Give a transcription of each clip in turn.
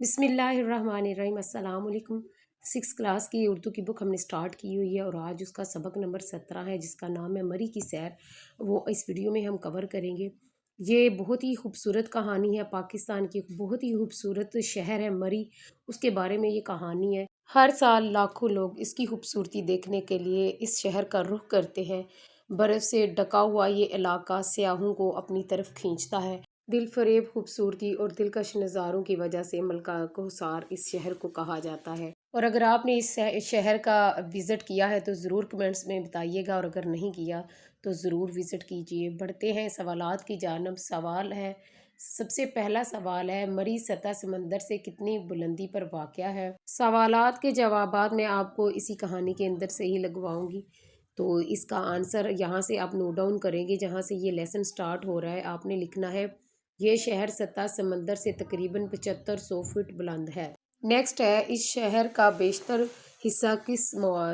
बिस्मिल्लाहिर्रहमानिर्रहीम। अस्सलाम वालेकुम। 6 क्लास की उर्दू की बुक हमने स्टार्ट की हुई है और आज उसका सबक नंबर 17 है जिसका नाम है मरी की सैर। वो इस वीडियो में हम कवर करेंगे। ये बहुत ही खूबसूरत कहानी है। पाकिस्तान की एक बहुत ही खूबसूरत शहर है मरी, उसके बारे में ये कहानी है। हर साल लाखों लोग इसकी खूबसूरती देखने के लिए इस शहर का रुख करते हैं। बर्फ़ से ढका हुआ ये इलाका सयाहों को अपनी तरफ खींचता है। दिल फरेब खूबसूरती और दिलकश नज़ारों की वजह से मलका कोहसार इस शहर को कहा जाता है। और अगर आपने इस शहर का विज़िट किया है तो ज़रूर कमेंट्स में बताइएगा, और अगर नहीं किया तो ज़रूर विज़िट कीजिए। बढ़ते हैं सवालात की जानब। सवाल है, सबसे पहला सवाल है, मरी सतह समंदर से कितनी बुलंदी पर वाक़या है। सवालात के जवाबात मैं आपको इसी कहानी के अंदर से ही लगवाऊंगी, तो इसका आंसर यहाँ से आप नोट डाउन करेंगे। जहाँ से ये लेसन स्टार्ट हो रहा है आपने लिखना है, ये शहर सतह समंदर से तकरीबन 7500 फुट बुलंद है। नेक्स्ट है, इस शहर का बेशतर हिस्सा किस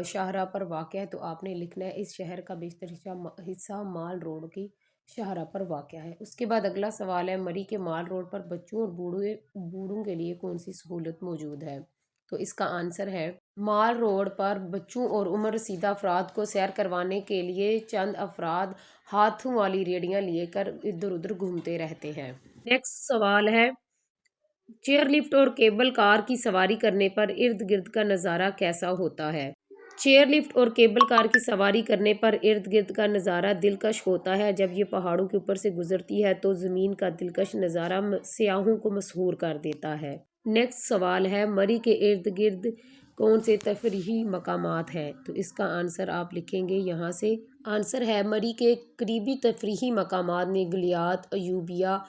शाहरा पर वाक़ है। तो आपने लिखना है, इस शहर का बेशतर हिस्सा माल रोड की शाहरा पर वाक़ है। उसके बाद अगला सवाल है, मरी के माल रोड पर बच्चों और बूढ़ों के लिए कौन सी सहूलत मौजूद है। तो इसका आंसर है, माल रोड पर बच्चों और उम्र रसीदा अफराद को सैर करवाने के लिए चंद अफराद हाथों वाली रेडियां लेकर इधर उधर घूमते रहते हैं। नेक्स्ट सवाल है, चेयर लिफ्ट और केबल कार की सवारी करने पर इर्द गिर्द का नज़ारा कैसा होता है। चेयर लिफ्ट और केबल कार की सवारी करने पर इर्द गिर्द का नज़ारा दिलकश होता है। जब ये पहाड़ों के ऊपर से गुजरती है तो ज़मीन का दिलकश नज़ारा सयाहों को मसहूर कर देता है। नेक्स्ट सवाल है, मरी के इर्द गिर्द कौन से तफरीही मकामात हैं। तो इसका आंसर आप लिखेंगे यहाँ से। आंसर है, मरी के करीबी तफरीही मकामात में गलियात, अयूबिया,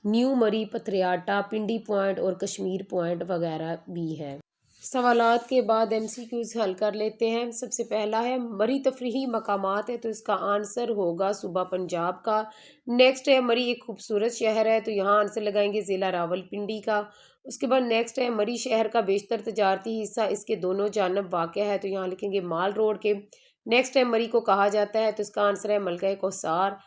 न्यू मरी, पथरियाटा, पिंडी पॉइंट और कश्मीर पॉइंट वगैरह भी हैं। सवालात के बाद MCQs हल कर लेते हैं। सबसे पहला है, मरी तफरीही मकामात है, तो इसका आंसर होगा सूबा पंजाब का। नेक्स्ट है, मरी एक खूबसूरत शहर है, तो यहाँ आंसर लगाएंगे ज़िला रावलपिंडी का। उसके बाद नेक्स्ट है, मरी शहर का बेशतर तजारती हिस्सा इसके दोनों जानब वाक़ है, तो यहाँ लिखेंगे माल रोड के। नेक्स्ट है, मरी को कहा जाता है, तो इसका आंसर है मलका कोहसार।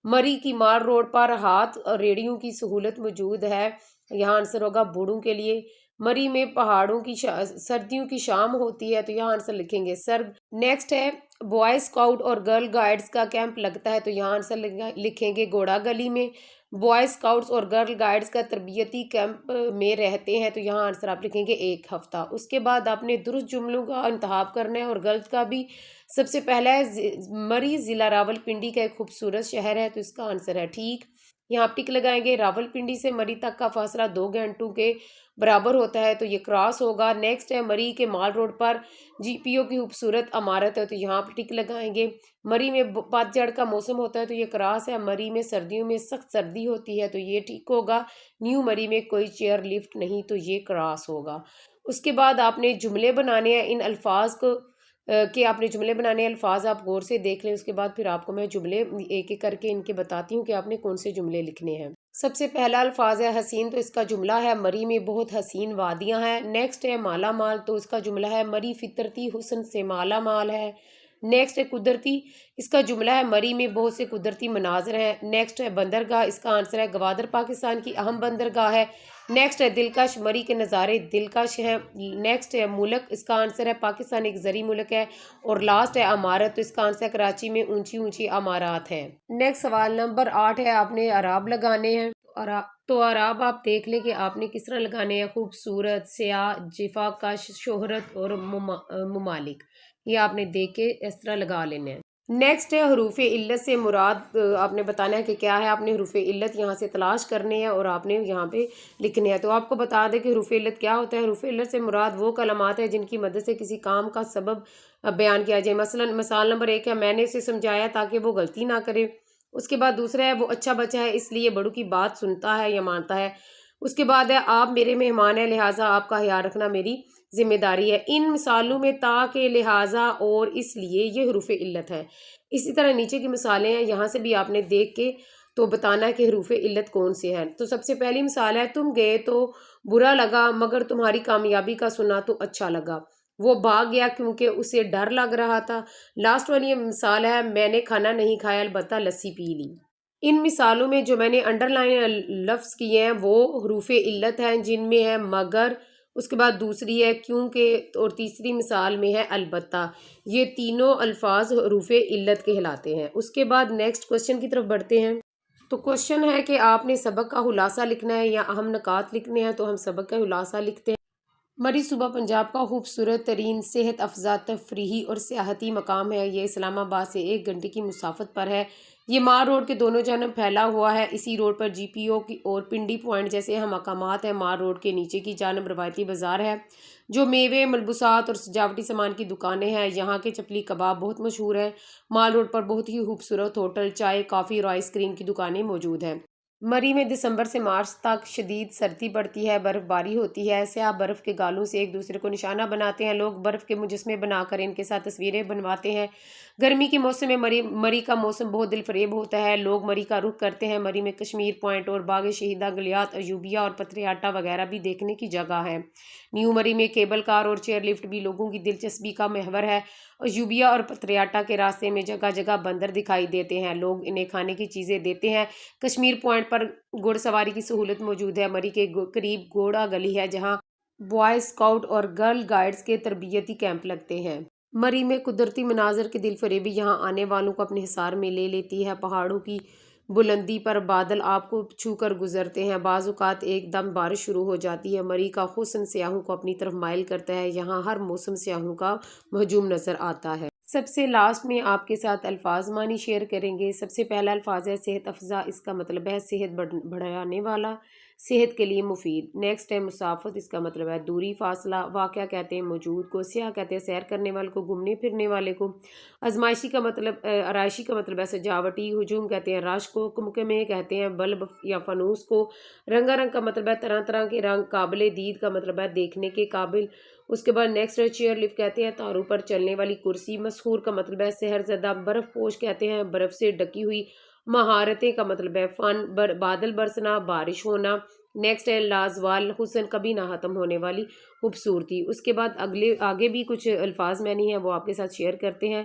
मरी की माल रोड पर हाथ और रेडियों की सहूलत मौजूद है, यहाँ आंसर होगा बूढ़ों के लिए। मरी में पहाड़ों की सर्दियों की शाम होती है, तो यहाँ आंसर लिखेंगे सर्द। नेक्स्ट है, बॉय स्काउट और गर्ल गाइड्स का कैंप लगता है, तो यहाँ आंसर लिखेंगे घोड़ा गली में। बॉय स्काउट्स और गर्ल गाइड्स का तरबियती कैंप में रहते हैं, तो यहाँ आंसर आप लिखेंगे 1 हफ्ता। उसके बाद आपने दुरुस्त जुमलों का इंतखाब करना है और गलत का भी। सबसे पहला है, मरी ज़िला रावलपिंडी का एक खूबसूरत शहर है, तो इसका आंसर है ठीक। यहाँ आप टिक लगाएंगे। रावलपिंडी से मरी तक का फासला 2 घंटों के बराबर होता है, तो ये क्रॉस होगा। नेक्स्ट है, मरी के माल रोड पर GPO की खूबसूरत इमारत है, तो यहाँ पर टिक लगाएंगे। मरी में पतझड़ का मौसम होता है, तो ये क्रॉस है। मरी में सर्दियों में सख्त सर्दी होती है, तो ये ठीक होगा। न्यू मरी में कोई चेयर लिफ्ट नहीं, तो ये क्रॉस होगा। उसके बाद आपने जुमले बनाने हैं। इन अल्फाज को कि आपने जुमले बनाने अल्फाज आप गौर से देख लें। उसके बाद फिर आपको मैं जुमले एक एक करके इनके बताती हूँ कि आपने कौन से जुमले लिखने हैं। सबसे पहला अल्फाज है हसीन, तो इसका जुमला है, मरी में बहुत हसीन वादियाँ हैं। नेक्स्ट है माला माल, तो इसका जुमला है, मरी फितरती हुस्न से माला माल है। नेक्स्ट है कुदरती, इसका जुमला है, मरी में बहुत से कुदरती मनाजर हैं। नेक्स्ट है बंदरगाह, इसका आंसर है गवादर पाकिस्तान की अहम बंदरगाह है। नेक्स्ट है दिलकश, मरी के नज़ारे दिलकश हैं। नेक्स्ट है मुल्क, इसका आंसर है पाकिस्तान एक ज़री मुल्क है। और लास्ट है अमारत, तो इसका आंसर है कराची में ऊंची ऊंची अमारात हैं। नेक्स्ट सवाल नंबर 8 है, आपने अराब लगाने हैं। तो अराब आप देख लें कि आपने किस तरह लगाने हैं। खूबसूरत, स्याह, जिफाकश, शोहरत और मुमालिक, ये आपने देख के इस तरह लगा लेने हैं। नेक्स्ट है हरूफ इल्लत से मुराद आपने बताना है कि क्या है। आपने हरूफ इल्लत यहाँ से तलाश करने हैं और आपने यहाँ पे लिखने हैं। तो आपको बता दें कि हरूफ इल्लत क्या होता है। हरूफ इल्लत से मुराद वो कलमात है जिनकी मदद से किसी काम का सबब बयान किया जाए। मसलन मिसाल नंबर 1 है, मैंने इसे समझाया ताकि वो गलती ना करे। उसके बाद दूसरा है, वो अच्छा बच्चा है इसलिए बड़ों की बात सुनता है या मानता है। उसके बाद है, आप मेरे मेहमान हैं लिहाजा आपका ख्याल रखना मेरी जिम्मेदारी है। इन मिसालों में ता के लिहाजा और इसलिए ये हरूफ इल्लत है। इसी तरह नीचे की मिसालें हैं, यहाँ से भी आपने देख के तो बताना है कि हरूफ इल्लत कौन से हैं। तो सबसे पहली मिसाल है, तुम गए तो बुरा लगा मगर तुम्हारी कामयाबी का सुना तो अच्छा लगा। वो भाग गया क्योंकि उसे डर लग रहा था। लास्ट वाली मिसाल है, मैंने खाना नहीं खाया अलबत्ता लस्सी पी ली। ان مثالوں میں جو میں نے انڈر لائن لفظ کیے ہیں وہ حروف علت ہیں، جن میں ہے مگر، اس کے بعد دوسری ہے کیونکہ، اور تیسری مثال میں ہے البتہ۔ یہ تینوں الفاظ حروف علت کہلاتے ہیں۔ اس کے بعد نیکسٹ کوشچن کی طرف بڑھتے ہیں۔ تو کوشچن ہے کہ آپ نے سبق کا خلاصہ لکھنا ہے یا اہم نکات لکھنے ہیں، تو ہم سبق کا خلاصہ لکھتے ہیں۔ مری صوبہ پنجاب کا خوبصورت ترین صحت افزا تفریحی اور سیاحتی مقام ہے۔ یہ اسلام آباد سے 1 گھنٹے کی مسافت پر ہے۔ یہ مار روڈ کے دونوں جانب پھیلا ہوا ہے۔ اسی روڈ پر جی پی او کی اور پنڈی پوائنٹ جیسے اہم مقامات ہیں۔ مار روڈ کے نیچے کی جانب روایتی بازار ہے جو میوے، ملبوسات اور سجاوٹی سامان کی دکانیں ہیں۔ یہاں کے چپلی کباب بہت مشہور ہیں۔ مال روڈ پر بہت ہی خوبصورت ہوٹل، چائے، کافی اور آئس کریم کی دکانیں موجود ہیں۔ مری میں دسمبر سے مارچ تک شدید سردی پڑتی ہے، برف باری ہوتی ہے، سیاح برف کے گالوں سے ایک دوسرے کو نشانہ بناتے ہیں، لوگ برف کے مجسمے بنا کر ان کے ساتھ تصویریں بنواتے ہیں۔ گرمی کے موسم میں مری کا موسم بہت دل فریب ہوتا ہے، لوگ مری کا رخ کرتے ہیں۔ مری میں کشمیر پوائنٹ اور باغ شہیدہ گلیات ایوبیہ اور پتریاٹا وغیرہ بھی دیکھنے کی جگہ ہے۔ نیو مری میں کیبل کار اور چیئر لفٹ بھی لوگوں کی دلچسپی کا محور ہے۔ ایوبیہ اور پتریاٹا کے راستے میں جگہ جگہ بندر دکھائی دیتے ہیں، لوگ انہیں کھانے کی چیزیں دیتے ہیں۔ کشمیر پوائنٹ پر گھوڑ سواری کی سہولت موجود ہے۔ مری کے قریب گھوڑا گلی ہے جہاں بوائے اسکاؤٹ اور گرل گائیڈز کے تربیتی کیمپ لگتے ہیں۔ مری میں قدرتی مناظر کی دل فریبی یہاں آنے والوں کو اپنے حصار میں لے لیتی ہے۔ پہاڑوں کی بلندی پر بادل آپ کو چھو کر گزرتے ہیں، بعض اوقات ایک دم بارش شروع ہو جاتی ہے۔ مری کا حسن سیاحوں کو اپنی طرف مائل کرتا ہے، یہاں ہر موسم سیاحوں کا ہجوم نظر آتا ہے۔ سب سے لاسٹ میں آپ کے ساتھ الفاظ معنی شیئر کریں گے۔ سب سے پہلا الفاظ ہے صحت افزا، اس کا مطلب ہے صحت بڑھانے والا، صحت کے لیے مفید۔ نیکسٹ ہے مسافت، اس کا مطلب ہے دوری، فاصلہ۔ واقعہ کہتے ہیں موجود کو، سیاح کہتے ہیں سیر کرنے والے کو، گھومنے پھرنے والے کو۔ آرائشی کا مطلب ہے سجاوٹی۔ ہجوم کہتے ہیں رش کو، کمکمے کہتے ہیں بلب یا فانوس کو۔ رنگا رنگ کا مطلب ہے طرح طرح کے رنگ۔ قابل دید کا مطلب ہے دیکھنے کے قابل۔ اس کے بعد نیکسٹ ہے چیئر لفٹ کہتے ہیں تاروں پر چلنے والی کرسی۔ مسحور کا مطلب ہے سحر زدہ۔ برف پوش کہتے ہیں برف سے ڈکی ہوئی۔ مہارتیں کا مطلب ہے فن، بادل برسنا، بارش ہونا۔ نیکسٹ ہے لازوال، حسن، کبھی نہ ختم ہونے والی خوبصورتی۔ اس کے بعد آگے بھی کچھ الفاظ میں نہیں ہیں، وہ آپ کے ساتھ شیئر کرتے ہیں۔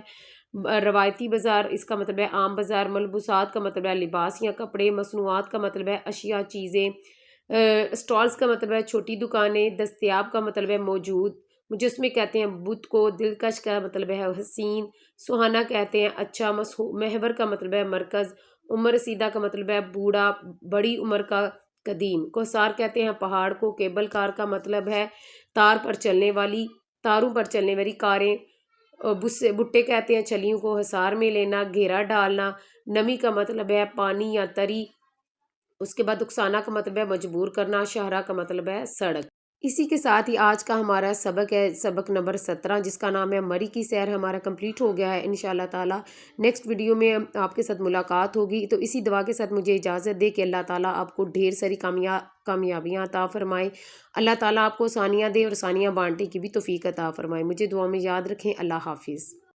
روایتی بازار، اس کا مطلب ہے عام بازار۔ ملبوسات کا مطلب ہے لباس یا کپڑے۔ مصنوعات کا مطلب ہے اشیاء، چیزیں۔ اسٹالز کا مطلب ہے چھوٹی دکانیں۔ دستیاب کا مطلب ہے موجود۔ مجسمے کہتے ہیں بت کو۔ دلکش کا مطلب ہے حسین۔ سہانا کہتے ہیں اچھا۔ محور کا مطلب ہے مرکز۔ عمر رسیدہ کا مطلب ہے بوڑھا، بڑی عمر کا، قدیم۔ کوثار کہتے ہیں پہاڑ کو۔ کیبل کار کا مطلب ہے تاروں پر چلنے والی کاریں۔ بھٹے کہتے ہیں چھلیوں کو۔ حصار میں لینا، گھیرا ڈالنا۔ نمی کا مطلب ہے پانی یا تری۔ اس کے بعد اکسانا کا مطلب ہے مجبور کرنا۔ شاہراہ کا مطلب ہے سڑک۔ اسی کے ساتھ ہی آج کا ہمارا سبق ہے سبق نمبر 17 جس کا نام ہے مری کی سیر، ہمارا کمپلیٹ ہو گیا ہے۔ انشاءاللہ تعالیٰ نیکسٹ ویڈیو میں آپ کے ساتھ ملاقات ہوگی، تو اسی دعا کے ساتھ مجھے اجازت دے کہ اللہ تعالیٰ آپ کو ڈھیر ساری کامیابیاں عطا فرمائے۔ اللہ تعالیٰ آپ کو آسانیاں دے اور آسانیاں بانٹنے کی بھی توفیق عطا فرمائے۔ مجھے دعا میں یاد رکھیں۔ اللہ حافظ۔